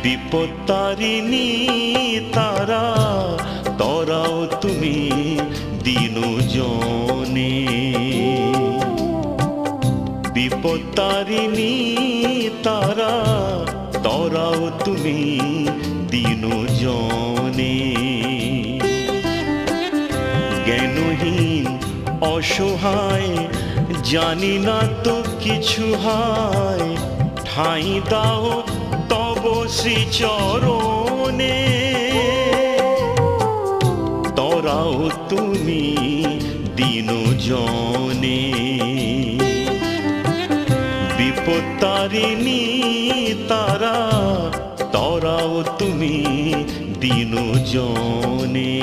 বিপত্তারিণী তারা তরাও তুমি দিনজনে। বিপত্তারিণী তারা তরাও তুমি দিনজনে। জ্ঞানহীন অসহায় জানি না তো কিছু হয়, ঠাঁই দাও তব শ্রীচরণে। তরাও তুমি দিনজনে। বিপত্তারিণী তারা তরাও তুমি দিনজনে।